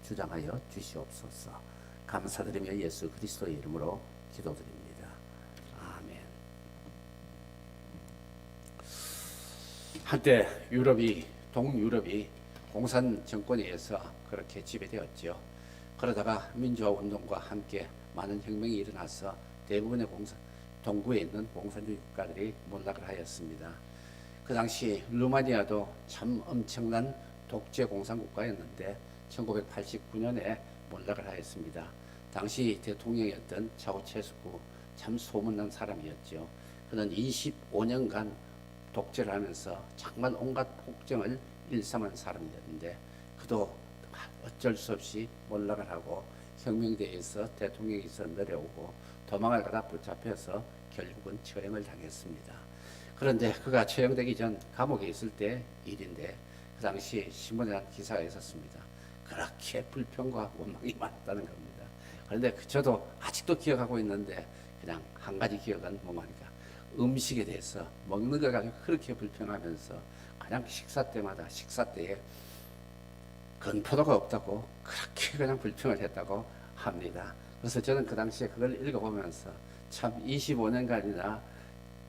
주장하여 주시옵소서. 감사드리며 예수 그리스도의 이름으로 기도드립니다. 아멘. 한때 동유럽이 공산 정권에 의해서 그렇게 지배되었죠. 그러다가 민주화 운동과 함께 많은 혁명이 일어나서 대부분의 동구에 있는 공산주의 국가들이 몰락을 하였습니다. 그 당시 루마니아도 참 엄청난 독재 공산국가였는데 1989년에 몰락을 하였습니다. 당시 대통령이었던 차우체스쿠, 참 소문난 사람이었죠. 그는 25년간 독재를 하면서 정말 온갖 폭정을 일삼은 사람이었는데 그도 어쩔 수 없이 몰락을 하고 혁명대에서 대통령에서 내려오고 도망을 가다 붙잡혀서 결국은 처형을 당했습니다. 그런데 그가 처형되기 전 감옥에 있을 때 일인데 그 당시 신문에 한 기사가 있었습니다. 그렇게 불평과 원망이 많았다는 겁니다. 그런데 저도 아직도 기억하고 있는데 그냥 한 가지 기억은 뭐냐니까 음식에 대해서 먹는 거 가지고 그렇게 불평하면서 그냥 식사 때에 건포도가 없다고 그렇게 그냥 불평을 했다고 합니다. 그래서 저는 그 당시에 그걸 읽어보면서 참 25년간이나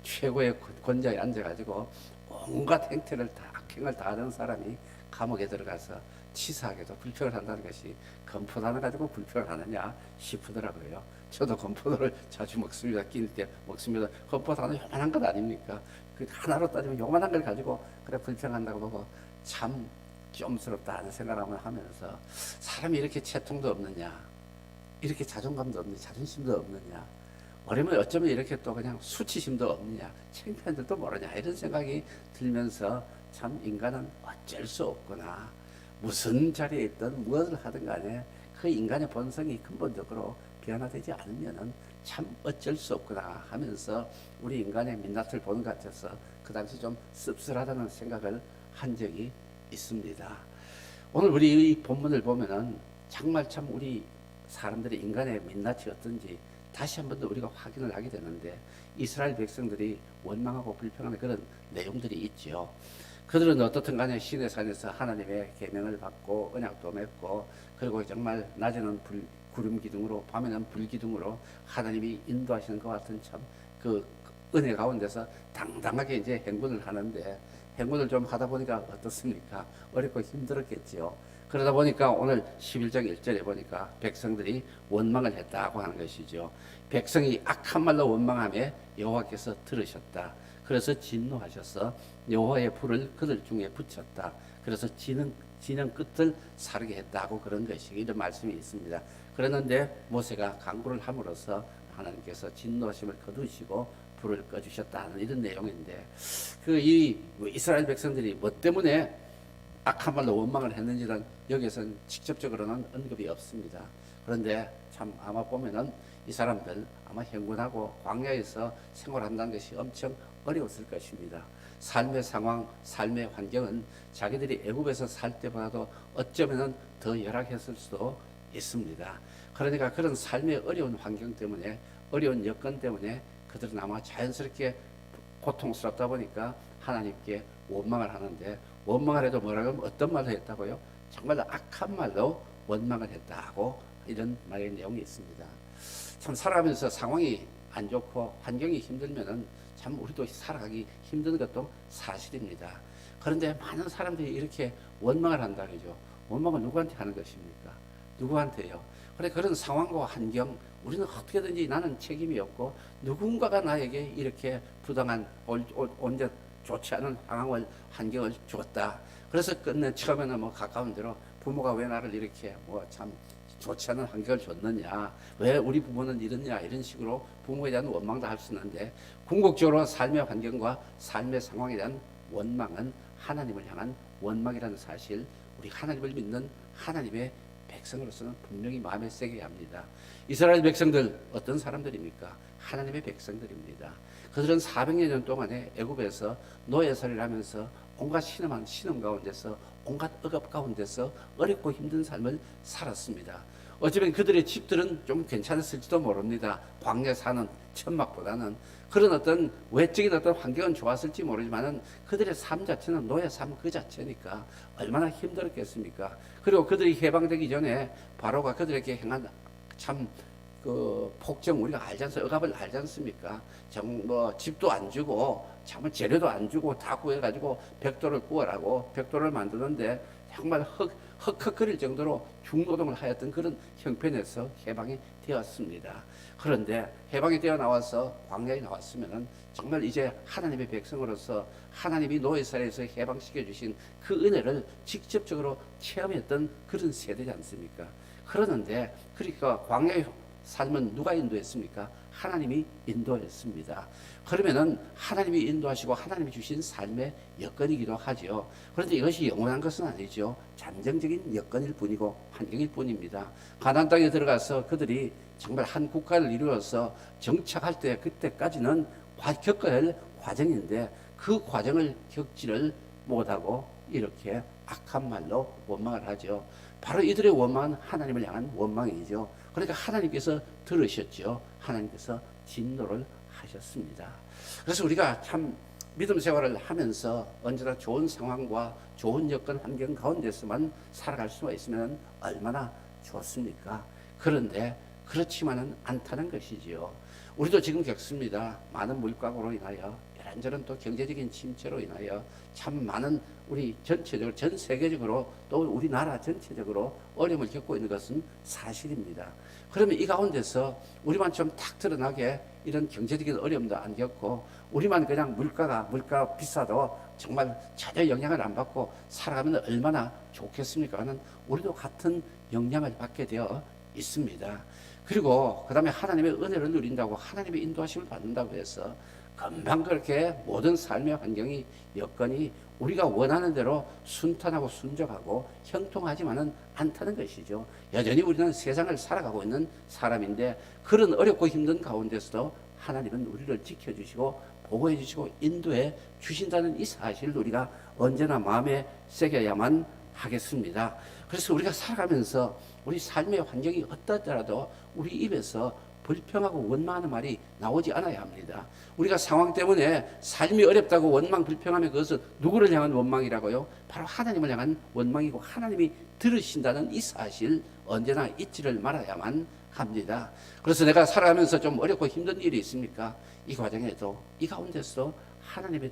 최고의 권좌에 앉아가지고 온갖 악행을 다 하던 사람이 감옥에 들어가서 치사하게도 불평을 한다는 것이 건포도 하나 가지고 불평을 하느냐 싶더라고요. 저도 건포도를 자주 먹습니다. 끼니 때 먹습니다. 건포도 하나 요만한 것 아닙니까? 그 하나로 따지면 요만한 걸 가지고 그래 불평한다고 보고 참 쫌스럽다 하는 생각을 하면서 사람이 이렇게 채통도 없느냐, 이렇게 자존감도 없느냐, 자존심도 없느냐, 어쩌면 이렇게 또 그냥 수치심도 없느냐, 창피한 줄도 모르냐 이런 생각이 들면서 참 인간은 어쩔 수 없구나. 무슨 자리에 있든 무엇을 하든 간에 그 인간의 본성이 근본적으로 변화되지 않으면은 참 어쩔 수 없구나 하면서 우리 인간의 민낯을 보는 것 같아서 그 당시 좀 씁쓸하다는 생각을 한 적이 있습니다. 오늘 우리 이 본문을 보면은 정말 참 우리 사람들의 인간의 민낯이 어떤지 다시 한 번 더 우리가 확인을 하게 되는데 이스라엘 백성들이 원망하고 불평하는 그런 내용들이 있죠. 그들은 어떻든 간에 시내 산에서 하나님의 계명을 받고 언약도 맺고 그리고 정말 낮에는 구름 기둥으로 밤에는 불 기둥으로 하나님이 인도하시는 것 같은 참 그 은혜 가운데서 당당하게 이제 행군을 하는데 행군을 좀 하다 보니까 어떻습니까? 어렵고 힘들었겠지요. 그러다 보니까 오늘 11장 1절에 보니까 백성들이 원망을 했다고 하는 것이죠. 백성이 악한 말로 원망하며 여호와께서 들으셨다. 그래서 진노하셔서 여호와의 불을 그들 중에 붙였다. 그래서 진영 끝을 사르게 했다고 그런 것이 이런 말씀이 있습니다. 그랬는데 모세가 간구를 함으로써 하나님께서 진노하심을 거두시고 불을 꺼주셨다는 이런 내용인데 이 이스라엘 백성들이 뭐 때문에 악한 말로 원망을 했는지는 여기에서는 직접적으로는 언급이 없습니다. 그런데 참 아마 보면은 이 사람들 아마 행군하고 광야에서 생활한다는 것이 엄청 어려웠을 것입니다. 삶의 상황, 삶의 환경은 자기들이 애굽에서 살 때보다도 어쩌면은 더 열악했을 수도 있습니다. 그러니까 그런 삶의 어려운 환경 때문에 어려운 여건 때문에 그들은 아마 자연스럽게 고통스럽다 보니까 하나님께 원망을 하는데 원망을 해도 뭐라고 하면 어떤 말을 했다고요? 정말 악한 말로 원망을 했다고 이런 말의 내용이 있습니다. 참 살아가면서 상황이 안 좋고 환경이 힘들면은 참 우리도 살아가기 힘든 것도 사실입니다. 그런데 많은 사람들이 이렇게 원망을 한다 그러죠. 원망을 누구한테 하는 것입니까? 누구한테요? 그래 그런 상황과 환경 우리는 어떻게든지 나는 책임이 없고 누군가가 나에게 이렇게 부당한 언제 좋지 않은 환경을 주었다. 그래서 끝내 처음에는 뭐 가까운 데로 부모가 왜 나를 이렇게 뭐 참 좋지 않은 환경을 줬느냐, 왜 우리 부모는 이러냐 이런 식으로 부모에 대한 원망도 할 수 있는데 궁극적으로 삶의 환경과 삶의 상황에 대한 원망은 하나님을 향한 원망이라는 사실 우리 하나님을 믿는 하나님의 백성으로서는 분명히 마음에 새겨야 합니다. 이스라엘 백성들 어떤 사람들입니까? 하나님의 백성들입니다. 그들은 400여 년 동안에 애굽에서 노예살이를 하면서 온갖 신음 가운데서 온갖 억압 가운데서 어렵고 힘든 삶을 살았습니다. 어쩌면 그들의 집들은 좀 괜찮았을지도 모릅니다. 광야 사는 천막보다는. 그런 어떤 외적인 어떤 환경은 좋았을지 모르지만은 그들의 삶 자체는 노예 삶 그 자체니까 얼마나 힘들었겠습니까? 그리고 그들이 해방되기 전에 바로가 그들에게 행한 참 그 폭정 우리가 알지 않습니까? 억압을 알지 않습니까? 뭐 집도 안 주고 참 재료도 안 주고 다 구해가지고 벽돌을 구하라고 벽돌을 만드는데 정말 헉헉거릴 정도로 중노동을 하였던 그런 형편에서 해방이 되었습니다. 그런데 해방이 되어 나와서 광야에 나왔으면은 정말 이제 하나님의 백성으로서 하나님이 노예살에서 해방시켜 주신 그 은혜를 직접적으로 체험했던 그런 세대지 않습니까? 그러는데 그러니까 광야의 삶은 누가 인도했습니까? 하나님이 인도했습니다. 그러면은 하나님이 인도하시고 하나님이 주신 삶의 여건이기도 하죠. 그런데 이것이 영원한 것은 아니죠. 잠정적인 여건일 뿐이고 환경일 뿐입니다. 가나안 땅에 들어가서 그들이 정말 한 국가를 이루어서 정착할 때 그때까지는 겪어야 할 과정인데 그 과정을 겪지를 못하고 이렇게 악한 말로 원망을 하죠. 바로 이들의 원망은 하나님을 향한 원망이죠. 그러니까 하나님께서 들으셨죠. 하나님께서 진노를 하셨습니다. 그래서 우리가 참 믿음 생활을 하면서 언제나 좋은 상황과 좋은 여건 환경 가운데서만 살아갈 수가 있으면 얼마나 좋습니까? 그런데 그렇지만은 않다는 것이지요. 우리도 지금 겪습니다. 많은 물가로 인하여 이런저런 또 경제적인 침체로 인하여 참 많은 우리 전체적으로 전 세계적으로 또 우리나라 전체적으로 어려움을 겪고 있는 것은 사실입니다. 그러면 이 가운데서 우리만 좀 탁 드러나게 이런 경제적인 어려움도 안 겪고 우리만 그냥 물가 비싸도 정말 전혀 영향을 안 받고 살아가면 얼마나 좋겠습니까? 는 우리도 같은 영향을 받게 되어 있습니다. 그리고 그 다음에 하나님의 은혜를 누린다고 하나님의 인도하심을 받는다고 해서 금방 그렇게 모든 삶의 환경이 여건이 우리가 원하는 대로 순탄하고 순적하고 형통하지만은 않다는 것이죠. 여전히 우리는 세상을 살아가고 있는 사람인데 그런 어렵고 힘든 가운데서도 하나님은 우리를 지켜주시고 보호해 주시고 인도해 주신다는 이 사실을 우리가 언제나 마음에 새겨야만 하겠습니다. 그래서 우리가 살아가면서 우리 삶의 환경이 어떠하더라도 우리 입에서 불평하고 원망하는 말이 나오지 않아야 합니다. 우리가 상황 때문에 삶이 어렵다고 원망 불평하면 그것은 누구를 향한 원망이라고요? 바로 하나님을 향한 원망이고 하나님이 들으신다는 이 사실 언제나 잊지를 말아야만 합니다. 그래서 내가 살아가면서 좀 어렵고 힘든 일이 있습니까? 이 과정에도 이 가운데서 하나님의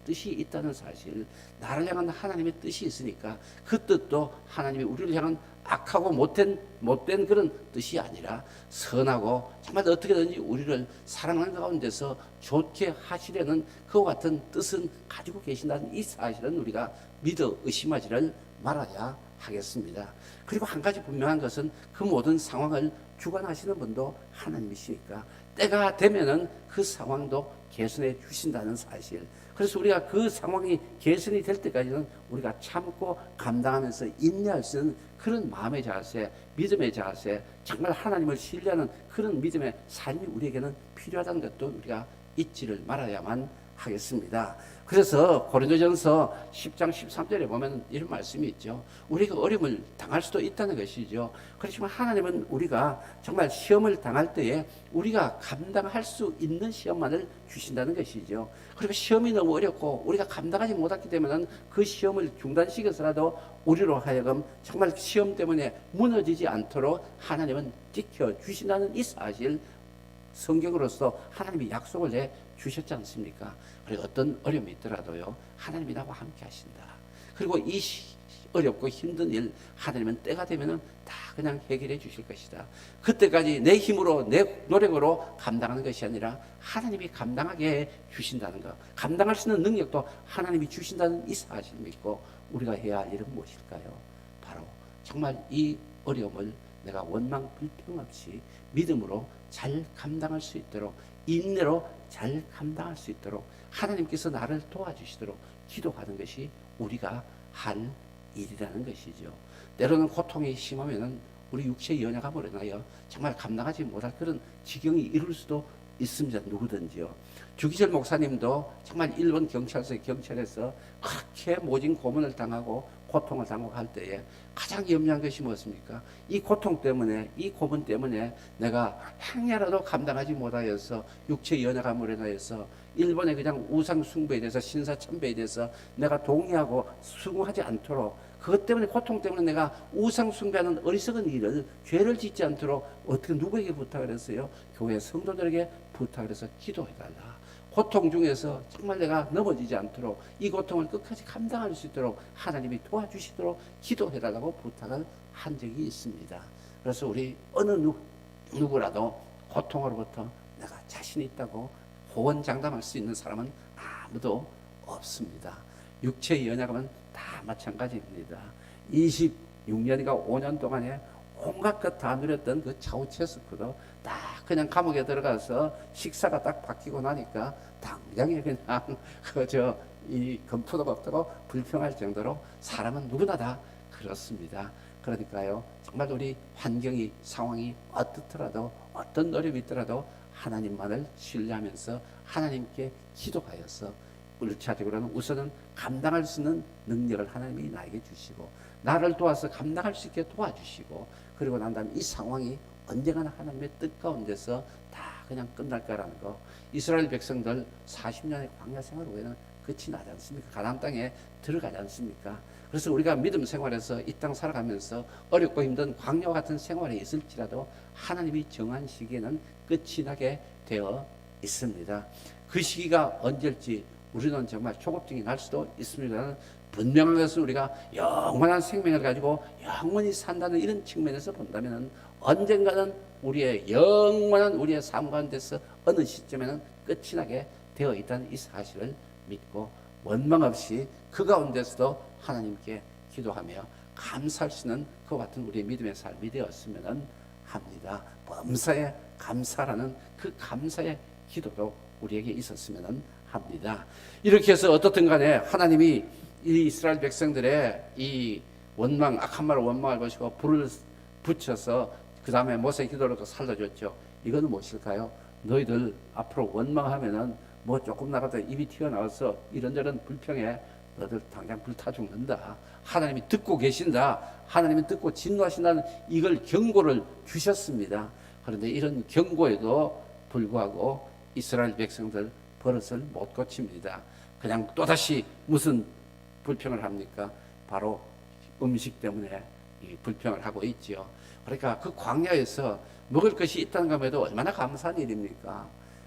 뜻이 있다는 사실, 나를 향한 하나님의 뜻이 있으니까 그 뜻도 하나님이 우리를 향한 악하고 못된 그런 뜻이 아니라 선하고 정말 어떻게든지 우리를 사랑하는 가운데서 좋게 하시려는 그와 같은 뜻은 가지고 계신다는 이 사실은 우리가 믿어 의심하지를 말아야 하겠습니다. 그리고 한 가지 분명한 것은 그 모든 상황을 주관하시는 분도 하나님이시니까 때가 되면은 그 상황도 개선해 주신다는 사실. 그래서 우리가 그 상황이 개선이 될 때까지는 우리가 참고 감당하면서 인내할 수 있는 그런 마음의 자세, 믿음의 자세, 정말 하나님을 신뢰하는 그런 믿음의 삶이 우리에게는 필요하다는 것도 우리가 잊지를 말아야만 하겠습니다. 그래서 고린도전서 10장 13절에 보면 이런 말씀이 있죠. 우리가 어려움을 당할 수도 있다는 것이죠. 그렇지만 하나님은 우리가 정말 시험을 당할 때에 우리가 감당할 수 있는 시험만을 주신다는 것이죠. 그리고 시험이 너무 어렵고 우리가 감당하지 못했기 때문에 그 시험을 중단시켜서라도 우리로 하여금 정말 시험 때문에 무너지지 않도록 하나님은 지켜주신다는 이 사실, 성경으로서 하나님이 약속을 해 주셨지 않습니까? 그리고 어떤 어려움이 있더라도요, 하나님이 나와 함께 하신다. 그리고 이 어렵고 힘든 일, 하나님은 때가 되면은 다 그냥 해결해 주실 것이다. 그때까지 내 힘으로, 내 노력으로 감당하는 것이 아니라 하나님이 감당하게 해 주신다는 것, 감당할 수 있는 능력도 하나님이 주신다는 이 사실을 믿고 우리가 해야 할 일은 무엇일까요? 바로 정말 이 어려움을 내가 원망 불평 없이 믿음으로 잘 감당할 수 있도록, 인내로 잘 감당할 수 있도록 하나님께서 나를 도와주시도록 기도하는 것이 우리가 할 일이라는 것이죠. 때로는 고통이 심하면은 우리 육체의 연약함으로 인하여 정말 감당하지 못할 그런 지경이 이룰 수도 있습니다. 누구든지요. 주기철 목사님도 정말 일본 경찰에서 그렇게 모진 고문을 당하고 고통을 당할 때에 가장 염려한 것이 무엇입니까? 이 고통 때문에, 이 고문 때문에 내가 행여라도 감당하지 못하여서 육체의 연약함으로 인하여서 일본의 그냥 우상 숭배에 대해서 신사참배에 대해서 내가 동의하고 수긍하지 않도록, 그것 때문에, 고통 때문에 내가 우상 숭배하는 어리석은 일을, 죄를 짓지 않도록 어떻게 누구에게 부탁을 했어요? 교회 성도들에게 부탁을 해서 기도해달라. 고통 중에서 정말 내가 넘어지지 않도록, 이 고통을 끝까지 감당할 수 있도록 하나님이 도와주시도록 기도해달라고 부탁을 한 적이 있습니다. 그래서 우리 어느 누구라도 고통으로부터 내가 자신 있다고 호언장담할 수 있는 사람은 아무도 없습니다. 육체의 연약함은 다 마찬가지입니다. 26년인가 5년 동안에 온갖 것 다 누렸던 그 차우체스크도 딱 그냥 감옥에 들어가서 식사가 딱 바뀌고 나니까 당장에 그냥 이 검토도 없다고 불평할 정도로 사람은 누구나 다 그렇습니다. 그러니까요, 정말 우리 환경이, 상황이 어떻더라도, 어떤 어려움이 있더라도 하나님만을 신뢰하면서 하나님께 기도하여서 1차적으로는 우선은 감당할 수 있는 능력을 하나님이 나에게 주시고, 나를 도와서 감당할 수 있게 도와주시고, 그리고 난 다음에 이 상황이 언젠가는 하나님의 뜻 가운데서 다 그냥 끝날 거라는 거. 이스라엘 백성들 40년의 광야 생활 후에는 끝이 나지 않습니까? 가나안 땅에 들어가지 않습니까? 그래서 우리가 믿음 생활에서 이 땅 살아가면서 어렵고 힘든 광야와 같은 생활에 있을지라도 하나님이 정한 시기에는 끝이 나게 되어 있습니다. 그 시기가 언제일지 우리는 정말 초급증이 날 수도 있습니다만, 분명한 것은 우리가 영원한 생명을 가지고 영원히 산다는 이런 측면에서 본다면 언젠가는 우리의 영원한 우리의 삶 가운데서 어느 시점에는 끝이 나게 되어 있다는 이 사실을 믿고 원망 없이 그 가운데서도 하나님께 기도하며 감사할 수 있는 그와 같은 우리의 믿음의 삶이 되었으면 합니다. 범사에 감사라는 그 감사의 기도도 우리에게 있었으면 합니다. 이렇게 해서 어떻든 간에 하나님이 이 이스라엘 백성들의 이 원망, 악한 말을 원망할 것이고 불을 붙여서 그 다음에 모세의 기도로 또 살려줬죠. 이거는 무엇일까요? 너희들 앞으로 원망하면은 뭐 조금 나가다 입이 튀어나와서 이런저런 불평에 너희들 당장 불타 죽는다. 하나님이 듣고 계신다. 하나님이 듣고 진노하신다는 이걸 경고를 주셨습니다. 그런데 이런 경고에도 불구하고 이스라엘 백성들 버릇을 못 고칩니다. 그냥 또다시 무슨 불평을 합니까? 바로 음식 때문에 이 불평을 하고 있지요. 그러니까 그 광야에서 먹을 것이 있다는 것에도 얼마나 감사한 일입니까?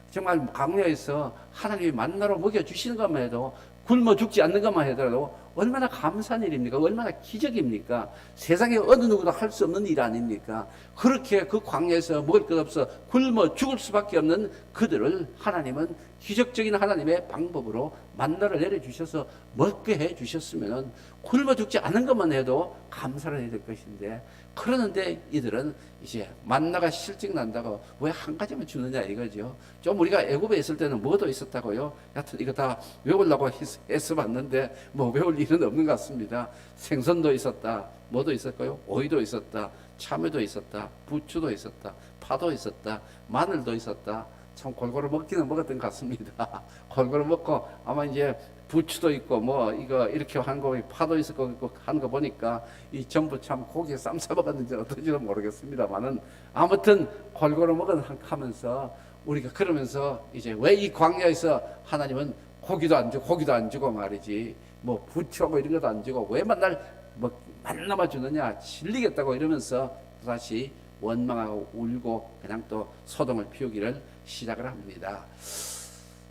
정말 광야에서 하나님이 만나로 먹여주시는 것만 해도, 굶어 죽지 않는 것만 하더라도 얼마나 감사한 일입니까? 얼마나 기적입니까? 세상에 어느 누구도 할 수 없는 일 아닙니까? 그렇게 그 광야에서 먹을 것 없어 굶어 죽을 수밖에 없는 그들을 하나님은 기적적인 하나님의 방법으로 만나를 내려주셔서 먹게 해주셨으면 굶어 죽지 않은 것만 해도 감사를 해야 될 것인데, 그러는데 이들은 이제 만나가 실증 난다고 왜 한 가지만 주느냐 이거죠. 좀 우리가 애굽에 있을 때는 뭐도 있었다고요? 하여튼 이거 다 외우려고 해서 봤는데 뭐 외울 일은 없는 것 같습니다. 생선도 있었다, 뭐도 있었고요, 오이도 있었다, 참외도 있었다, 부추도 있었다, 파도 있었다, 마늘도 있었다. 참 골고루 먹기는 먹었던 것 같습니다. 골고루 먹고 아마 이제 부추도 있고 뭐 이거 이렇게 한 거, 파도 있을 거 있고 한 거 보니까 이 전부 참 고기에 쌈 싸 먹었는지 어떤지는 모르겠습니다만은 아무튼 골고루 먹으면서 우리가 그러면서 이제 왜 이 광야에서 하나님은 고기도 안 주고 말이지 뭐 부추하고 이런 것도 안 주고 왜 맨날 뭐 만나만 주느냐, 질리겠다고 이러면서 다시 원망하고 울고 그냥 또 소동을 피우기를 시작을 합니다.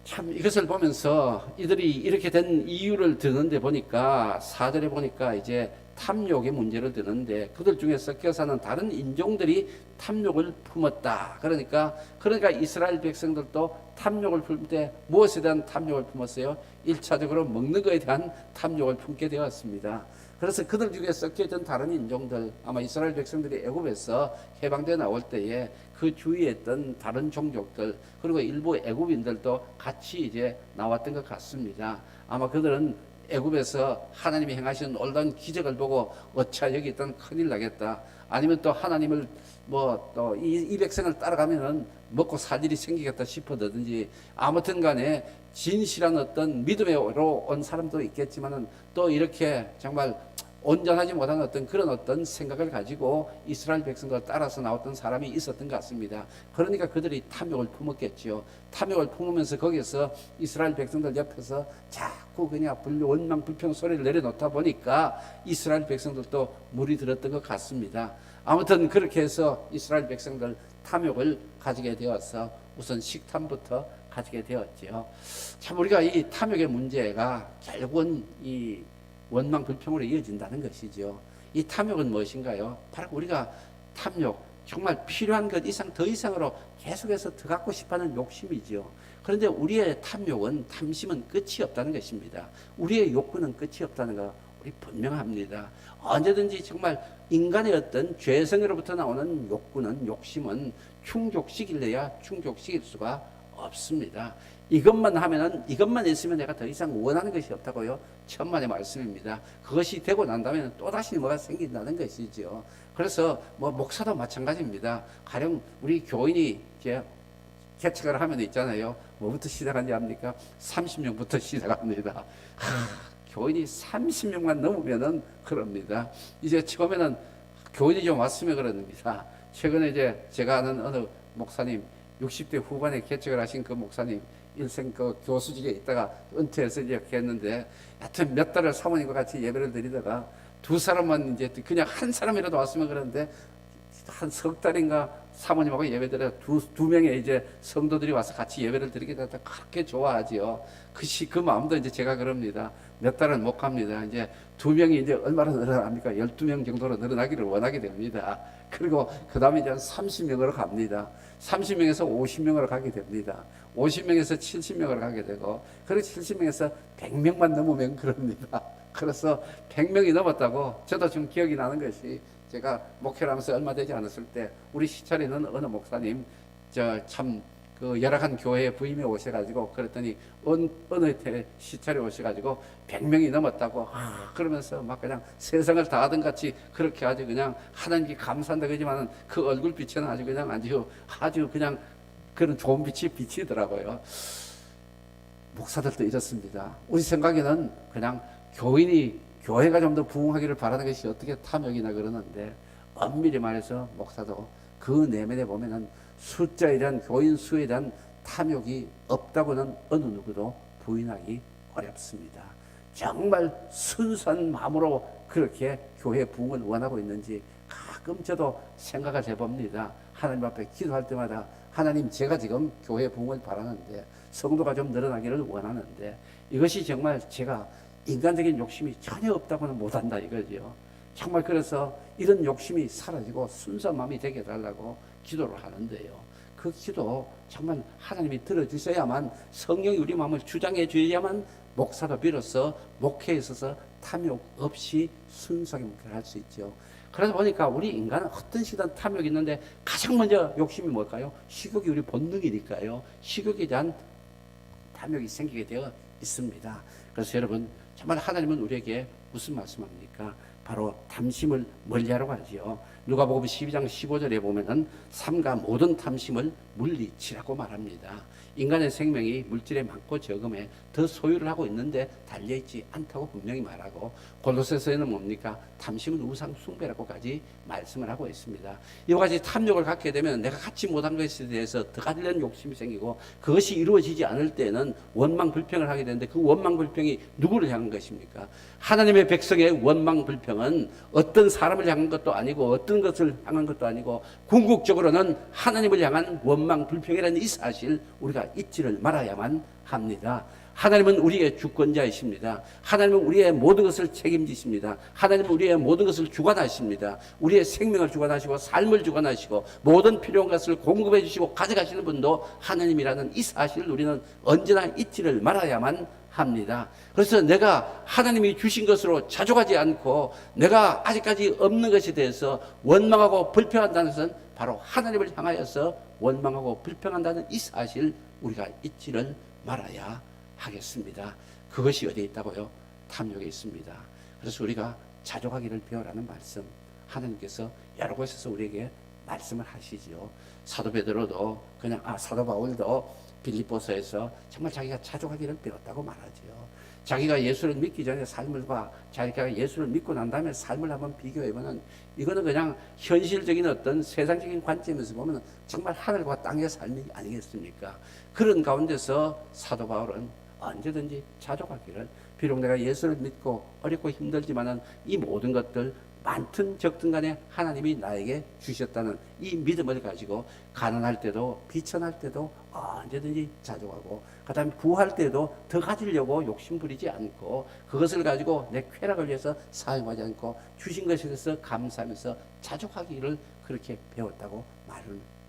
참 이것을 보면서 이들이 이렇게 된 이유를 드는데 보니까 4절에 보니까 이제 탐욕의 문제를 드는데, 그들 중에 섞여 사는 다른 인종들이 탐욕을 품었다. 그러니까 이스라엘 백성들도 탐욕을 품을 때 무엇에 대한 탐욕을 품었어요? 1차적으로 먹는 것에 대한 탐욕을 품게 되었습니다. 그래서 그들 중에 섞여있던 다른 인종들, 아마 이스라엘 백성들이 애굽에서 해방되어 나올 때에 그 주위에 있던 다른 종족들, 그리고 일부 애굽인들도 같이 이제 나왔던 것 같습니다. 아마 그들은 애굽에서 하나님이 행하시는 놀라운 기적을 보고 어차 여기 있던 큰일 나겠다, 아니면 또 하나님을 뭐 또 이 백성을 따라가면은 먹고 살 일이 생기겠다 싶어든지, 아무튼 간에 진실한 어떤 믿음으로 온 사람도 있겠지만은 또 이렇게 정말 온전하지 못한 어떤 그런 어떤 생각을 가지고 이스라엘 백성들 따라서 나왔던 사람이 있었던 것 같습니다. 그러니까 그들이 탐욕을 품었겠죠. 탐욕을 품으면서 거기서 이스라엘 백성들 옆에서 자꾸 그냥 원망 불평 소리를 내려놓다 보니까 이스라엘 백성들도 물이 들었던 것 같습니다. 아무튼 그렇게 해서 이스라엘 백성들 탐욕을 가지게 되어서 우선 식탐부터 가지게 되었죠. 참 우리가 이 탐욕의 문제가 결국은 이 원망 불평으로 이어진다는 것이죠. 이 탐욕은 무엇인가요? 바로 우리가 탐욕, 정말 필요한 것 이상 더 이상으로 계속해서 더 갖고 싶어하는 욕심이죠. 그런데 우리의 탐욕은, 탐심은 끝이 없다는 것입니다. 우리의 욕구는 끝이 없다는 거 우리 분명합니다. 언제든지 정말 인간의 어떤 죄성으로부터 나오는 욕구는, 욕심은 충족시킬래야 충족시킬 수가 없습니다. 이것만 하면은, 이것만 있으면 내가 더 이상 원하는 것이 없다고요. 천만의 말씀입니다. 그것이 되고 난 다음에는 또다시 뭐가 생긴다는 것이죠. 그래서 뭐 목사도 마찬가지입니다. 가령 우리 교인이 이제 개척을 하면 있잖아요. 뭐부터 시작하는지 압니까? 30명부터 시작합니다. 교인이 30명만 넘으면은 그럽니다. 이제 처음에는 교인이 좀 왔으면 그럽니다. 최근에 이제 제가 아는 어느 목사님, 60대 후반에 개척을 하신 그 목사님, 일생 그 교수직에 있다가 은퇴해서 이제 했는데, 하여튼 몇 달을 사모님과 같이 예배를 드리다가 두 사람만 이제 그냥 한 사람이라도 왔으면 그러는데, 한 석 달인가 사모님하고 예배드려 두 명의 이제 성도들이 와서 같이 예배를 드리게 되다 그렇게 좋아하지요. 그 마음도 이제 제가 그럽니다. 몇 달은 못 갑니다. 이제 두 명이 이제 얼마나 늘어납니까? 12명 정도로 늘어나기를 원하게 됩니다. 그리고 그 다음에 이제 30명으로 갑니다. 30명에서 50명으로 가게 됩니다. 50명에서 70명으로 가게 되고, 그리고 70명에서 100명만 넘으면 그럽니다. 그래서 100명이 넘었다고 저도 좀 기억이 나는 것이, 제가 목회를 하면서 얼마 되지 않았을 때 우리 시찰에 있는 어느 목사님, 참 그 열악한 교회에 부임해 오셔가지고, 그랬더니 어느 시찰에 오셔가지고 100명이 넘었다고 그러면서 막 그냥 세상을 다 하던 같이 그렇게 아주 그냥 하나님께 감사한다 그러지만은 그 얼굴빛에는 아주 그냥 아주 그냥 그런 좋은 빛이 비치더라고요. 목사들도 이렇습니다. 우리 생각에는 그냥 교회가 좀 더 부흥하기를 바라는 것이 어떻게 탐욕이나 그러는데, 엄밀히 말해서 목사도 그 내면에 보면은 숫자에 대한, 교인 수에 대한 탐욕이 없다고는 어느 누구도 부인하기 어렵습니다. 정말 순수한 마음으로 그렇게 교회 부흥을 원하고 있는지 가끔 저도 생각을 해봅니다. 하나님 앞에 기도할 때마다, 하나님, 제가 지금 교회 부흥을 바라는데, 성도가 좀 늘어나기를 원하는데, 이것이 정말 제가 인간적인 욕심이 전혀 없다고는 못한다 이거죠. 정말 그래서 이런 욕심이 사라지고 순수한 마음이 되게 해달라고 기도를 하는데요. 그 기도 정말 하나님이 들어주셔야만, 성령이 우리 마음을 주장해 주셔야만 목사도 비로소 목회에 있어서 탐욕 없이 순수하게 목회를 할 수 있죠. 그러다 보니까 우리 인간은 어떤 시간 탐욕이 있는데, 가장 먼저 욕심이 뭘까요? 식욕이 우리 본능이니까요. 식욕에 대한 탐욕이 생기게 되어 있습니다. 그래서 여러분, 정말 하나님은 우리에게 무슨 말씀합니까? 바로 탐심을 멀리하라고 하지요. 누가복음 12장 15절에 보면은 삼가 모든 탐심을 물리치라고 말합니다. 인간의 생명이 물질의 많고 적음에 더 소유를 하고 있는데 달려있지 않다고 분명히 말하고, 골로새서에는 뭡니까? 탐심은 우상 숭배라고까지 말씀을 하고 있습니다. 이와 같이 탐욕을 갖게 되면 내가 갖지 못한 것에 대해서 더 가지려는 욕심이 생기고, 그것이 이루어지지 않을 때는 원망 불평을 하게 되는데, 그 원망 불평이 누구를 향한 것입니까? 하나님의 백성의 원망 불평은 어떤 사람을 향한 것도 아니고 어떤 것을 향한 것도 아니고, 궁극적으로는 하나님을 향한 원망 불평이라는 이 사실 우리가 잊지를 말아야만 합니다. 하나님은 우리의 주권자이십니다. 하나님은 우리의 모든 것을 책임지십니다. 하나님은 우리의 모든 것을 주관하십니다. 우리의 생명을 주관하시고 삶을 주관하시고 모든 필요한 것을 공급해 주시고 가져가시는 분도 하나님이라는 이 사실을 우리는 언제나 잊지를 말아야만 합니다. 그래서 내가 하나님이 주신 것으로 자족하지 않고 내가 아직까지 없는 것에 대해서 원망하고 불평한다는 것은 바로 하나님을 향하여서 원망하고 불평한다는 이 사실 우리가 잊지를 말아야 하겠습니다. 그것이 어디에 있다고요? 탐욕에 있습니다. 그래서 우리가 자족하기를 배우라는 말씀, 하나님께서 여러 곳에서 우리에게 말씀을 하시죠. 사도 베드로도 그냥 사도 바울도 빌립보서에서 정말 자기가 자족하기를 배웠다고 말하죠. 자기가 예수를 믿기 전에 삶과 자기가 예수를 믿고 난 다음에 삶을 한번 비교해보면 이거는 그냥 현실적인 어떤 세상적인 관점에서 보면 정말 하늘과 땅의 삶이 아니겠습니까? 그런 가운데서 사도 바울은 언제든지 자족하기를, 비록 내가 예수를 믿고 어렵고 힘들지만은 이 모든 것들 많든 적든 간에 하나님이 나에게 주셨다는 이 믿음을 가지고 가난할 때도 비천할 때도 언제든지 자족하고, 그 다음에 부할 때도 더 가지려고 욕심 부리지 않고 그것을 가지고 내 쾌락을 위해서 사용하지 않고 주신 것에 대해서 감사하면서 자족하기를 그렇게 배웠다고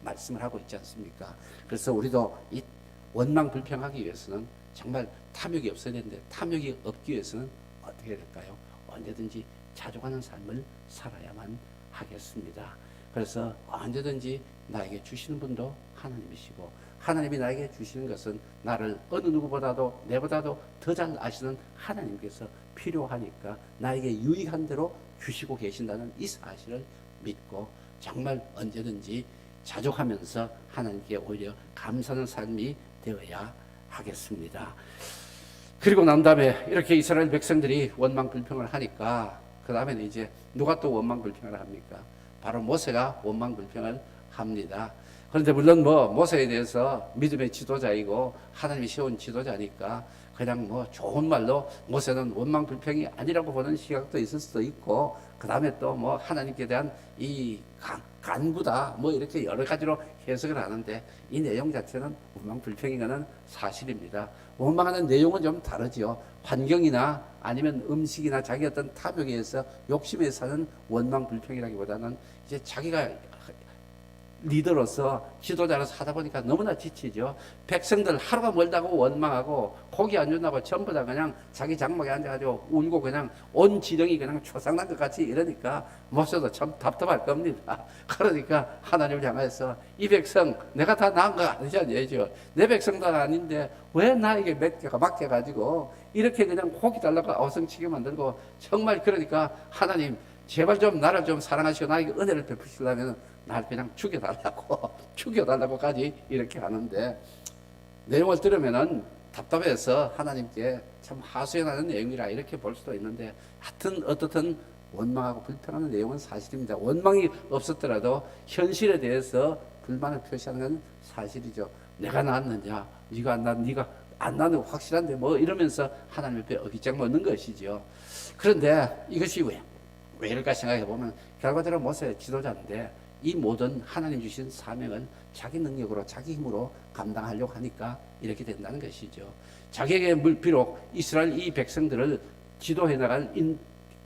말씀을 하고 있지 않습니까? 그래서 우리도 이 원망 불평하기 위해서는 정말 탐욕이 없어야 되는데, 탐욕이 없기 위해서는 어떻게 해야 될까요? 언제든지 자족하는 삶을 살아야만 하겠습니다. 그래서 언제든지 나에게 주시는 분도 하나님이시고, 하나님이 나에게 주시는 것은 나를 어느 누구보다도 내보다도 더 잘 아시는 하나님께서 필요하니까 나에게 유익한 대로 주시고 계신다는 이 사실을 믿고 정말 언제든지 자족하면서 하나님께 오히려 감사하는 삶이 되어야 하겠습니다. 그리고 난 다음에 이렇게 이스라엘 백성들이 원망 불평을 하니까 그 다음에는 이제 누가 또 원망 불평을 합니까? 바로 모세가 원망 불평을 합니다. 그런데 물론 모세에 대해서 믿음의 지도자이고 하나님이 세운 지도자니까 그냥 좋은 말로 모세는 원망 불평이 아니라고 보는 시각도 있을 수도 있고, 그 다음에 또 하나님께 대한 이 간구다 이렇게 여러 가지로 해석을 하는데, 이 내용 자체는 원망 불평이라는 사실입니다. 원망하는 내용은 좀 다르죠. 환경이나 아니면 음식이나 자기 어떤 탐욕에 의해서 욕심에 사는 원망 불평이라기보다는 이제 자기가 리더로서 지도자로서 하다 보니까 너무나 지치죠. 백성들 하루가 멀다고 원망하고 고기 안 준다고 전부 다 그냥 자기 장막에 앉아가지고 울고 그냥 온 지령이 그냥 초상난 것 같이 이러니까 모세도 참 답답할 겁니다. 그러니까 하나님을 향해서 이 백성 내가 다 낳은 거 아니잖아요. 내 백성도 아닌데 왜 나에게 맡겨가지고 이렇게 그냥 고기 달라고 어성치게 만들고, 정말 그러니까 하나님 제발 좀 나를 좀 사랑하시고 나에게 은혜를 베푸시려면 날 그냥 죽여달라고까지 이렇게 하는데, 내용을 들으면은 답답해서 하나님께 참 하소연하는 내용이라 이렇게 볼 수도 있는데, 하여튼 어떻든 원망하고 불평하는 내용은 사실입니다. 원망이 없었더라도 현실에 대해서 불만을 표시하는 건 사실이죠. 내가 낳았느냐, 네가 안 낳는 거 확실한데 이러면서 하나님 옆에 어깃장 먹는 것이죠. 그런데 이것이 왜 이럴까 생각해 보면 결과적으로 모세 지도자인데 이 모든 하나님 주신 사명은 자기 능력으로 자기 힘으로 감당하려고 하니까 이렇게 된다는 것이죠. 자기에게 비록 이스라엘 이 백성들을 지도해 나갈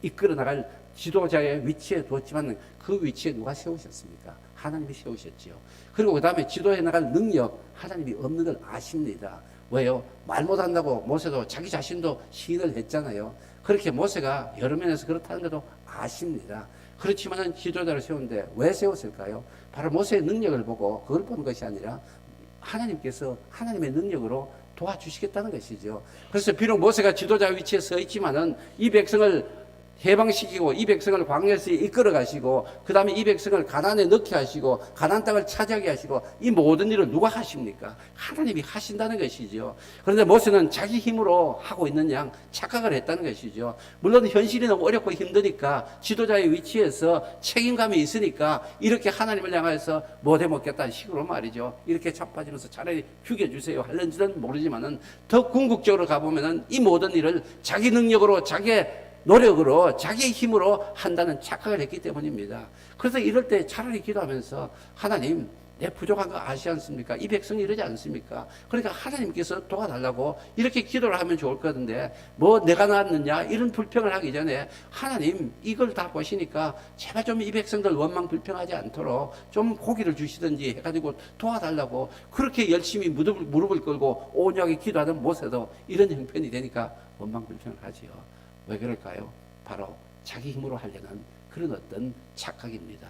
이끌어 나갈 지도자의 위치에 두었지만 그 위치에 누가 세우셨습니까? 하나님이 세우셨지요. 그리고 그 다음에 지도해 나갈 능력 하나님이 없는 걸 아십니다. 왜요? 말 못한다고 모세도 자기 자신도 시인을 했잖아요. 그렇게 모세가 여러 면에서 그렇다는 것도 아십니다. 그렇지만은 지도자를 세우는데 왜 세웠을까요? 바로 모세의 능력을 보고 그걸 보는 것이 아니라 하나님께서 하나님의 능력으로 도와주시겠다는 것이죠. 그래서 비록 모세가 지도자 위치에 서 있지만은 이 백성을 해방시키고 이 백성을 광야에서 이끌어 가시고 그 다음에 이 백성을 가나안에 넣게 하시고 가나안 땅을 차지하게 하시고 이 모든 일을 누가 하십니까? 하나님이 하신다는 것이죠. 그런데 모세는 자기 힘으로 하고 있는 양 착각을 했다는 것이죠. 물론 현실이 너무 어렵고 힘드니까 지도자의 위치에서 책임감이 있으니까 이렇게 하나님을 향해서 못해 먹겠다는 식으로 말이죠. 이렇게 자빠지면서 차라리 죽여주세요 할는지는 모르지만은 더 궁극적으로 가보면은 이 모든 일을 자기 능력으로 자기의 노력으로 자기의 힘으로 한다는 착각을 했기 때문입니다. 그래서 이럴 때 차라리 기도하면서 하나님 내 부족한 거 아시지 않습니까? 이 백성이 이러지 않습니까? 그러니까 하나님께서 도와달라고 이렇게 기도를 하면 좋을 건데 내가 낳았느냐 이런 불평을 하기 전에 하나님 이걸 다 보시니까 제발 좀 이 백성들 원망 불평하지 않도록 좀 고기를 주시든지 해가지고 도와달라고 그렇게 열심히 무릎을 꿇고 온유하게 기도하던 모세도 이런 형편이 되니까 원망 불평을 하지요. 왜 그럴까요? 바로 자기 힘으로 하려는 그런 어떤 착각입니다.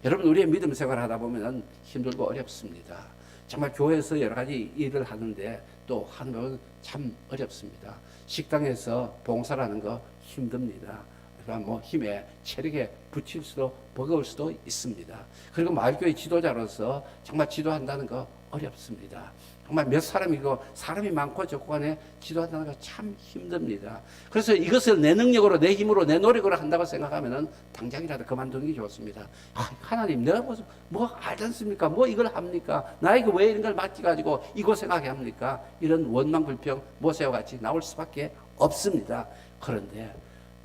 여러분 우리의 믿음 생활을 하다 보면 힘들고 어렵습니다. 정말 교회에서 여러 가지 일을 하는데 또 하는 건 참 어렵습니다. 식당에서 봉사를 하는 거 힘듭니다. 그러니까 뭐 힘에 체력에 붙일 수도 버거울 수도 있습니다. 그리고 마을교회 지도자로서 정말 지도한다는 거 어렵습니다. 정말 몇 사람이고 사람이 많고 적고 간에 지도한다는 거 참 힘듭니다. 그래서 이것을 내 능력으로 내 힘으로 내 노력으로 한다고 생각하면은 당장이라도 그만두는 게 좋습니다. 하나님 내가 뭐 알지 않습니까? 뭐 이걸 합니까? 나에게 왜 이런 걸 맡겨가지고 이 고생하게 합니까? 이런 원망 불평 모세와 같이 나올 수밖에 없습니다. 그런데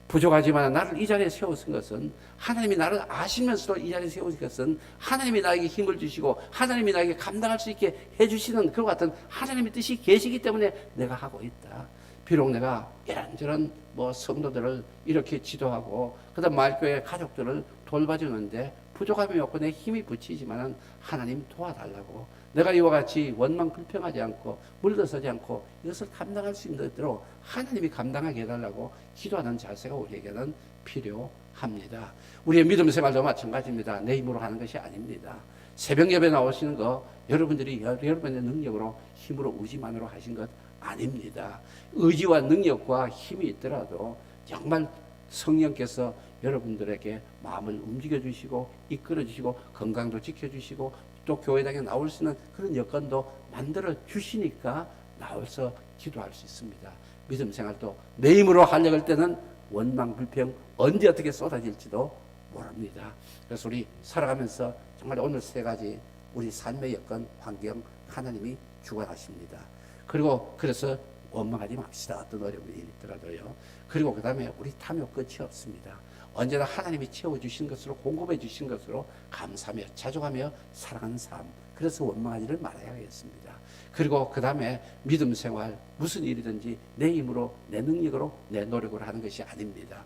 부족하지만 나를 이 자리에 세우신 것은 하나님이 나를 아시면서도 이 자리에 세우신 것은 하나님이 나에게 힘을 주시고 하나님이 나에게 감당할 수 있게 해주시는 그와 같은 하나님의 뜻이 계시기 때문에 내가 하고 있다. 비록 내가 이런저런 뭐 성도들을 이렇게 지도하고 그다음 마을교회 가족들을 돌봐주는데 부족함이 없고 내 힘이 붙이지만은 하나님 도와달라고 내가 이와 같이 원망 불평하지 않고 물러서지 않고 이것을 감당할 수 있는 대로 하나님이 감당하게 해달라고 기도하는 자세가 우리에게는 필요합니다. 우리의 믿음 생활도 마찬가지입니다. 내 힘으로 하는 것이 아닙니다. 새벽 예배 나오시는 거 여러분들이 여러분의 능력으로 힘으로 의지만으로 하신 것 아닙니다. 의지와 능력과 힘이 있더라도 정말 성령께서 여러분들에게 마음을 움직여 주시고 이끌어 주시고 건강도 지켜 주시고 또 교회당에 나올 수 있는 그런 여건도 만들어 주시니까 나와서 기도할 수 있습니다. 믿음 생활도 내 힘으로 하려고 할 때는 원망 불평 언제 어떻게 쏟아질지도 모릅니다. 그래서 우리 살아가면서 정말 오늘 세 가지 우리 삶의 여건 환경 하나님이 주관하십니다. 그리고 그래서 원망하지 맙시다. 어떤 어려움이 있더라도요. 그리고 그 다음에 우리 탐욕 끝이 없습니다. 언제나 하나님이 채워주신 것으로 공급해 주신 것으로 감사하며 자족하며 살아가는 삶. 그래서 원망하지를 말아야겠습니다. 그리고 그 다음에 믿음 생활 무슨 일이든지 내 힘으로 내 능력으로 내 노력으로 하는 것이 아닙니다.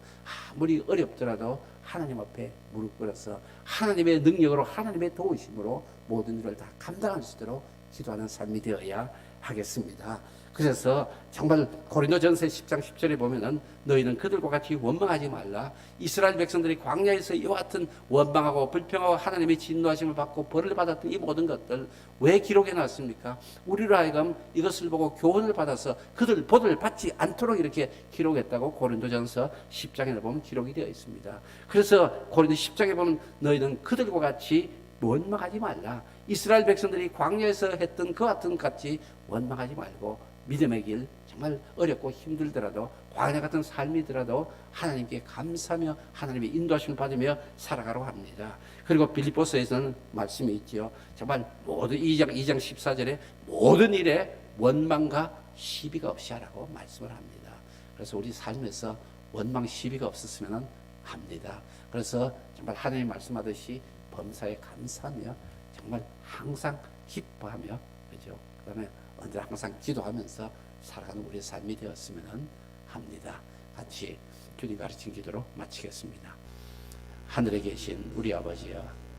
아무리 어렵더라도 하나님 앞에 무릎 꿇어서 하나님의 능력으로 하나님의 도우심으로 모든 일을 다 감당할 수 있도록 기도하는 삶이 되어야 하겠습니다. 그래서 정말 고린도전서 10장 10절에 보면은 너희는 그들과 같이 원망하지 말라. 이스라엘 백성들이 광야에서 이와 같은 원망하고 불평하고 하나님의 진노하심을 받고 벌을 받았던 이 모든 것들 왜 기록해 놨습니까? 우리로 하여금 이것을 보고 교훈을 받아서 그들 보를 받지 않도록 이렇게 기록했다고 고린도전서 10장에 보면 기록이 되어 있습니다. 그래서 고린도 10장에 보면 너희는 그들과 같이 원망하지 말라. 이스라엘 백성들이 광야에서 했던 그 같은 같이 원망하지 말고 믿음의 길 정말 어렵고 힘들더라도 광야 같은 삶이더라도 하나님께 감사하며 하나님의 인도하심을 받으며 살아가려고 합니다. 그리고 빌립보서에서는 말씀이 있죠. 정말 모든 2장 14절에 모든 일에 원망과 시비가 없이 하라고 말씀을 합니다. 그래서 우리 삶에서 원망 시비가 없었으면 합니다. 그래서 정말 하나님 말씀하듯이 범사에 감사하며 정말 항상 기뻐하며 그죠? 그다음에 언제 항상 기도하면서 살아가는 우리의 삶이 되었으면 합니다. 같이 주님 가르친 기도로 마치겠습니다. 하늘에 계신 우리 아버지여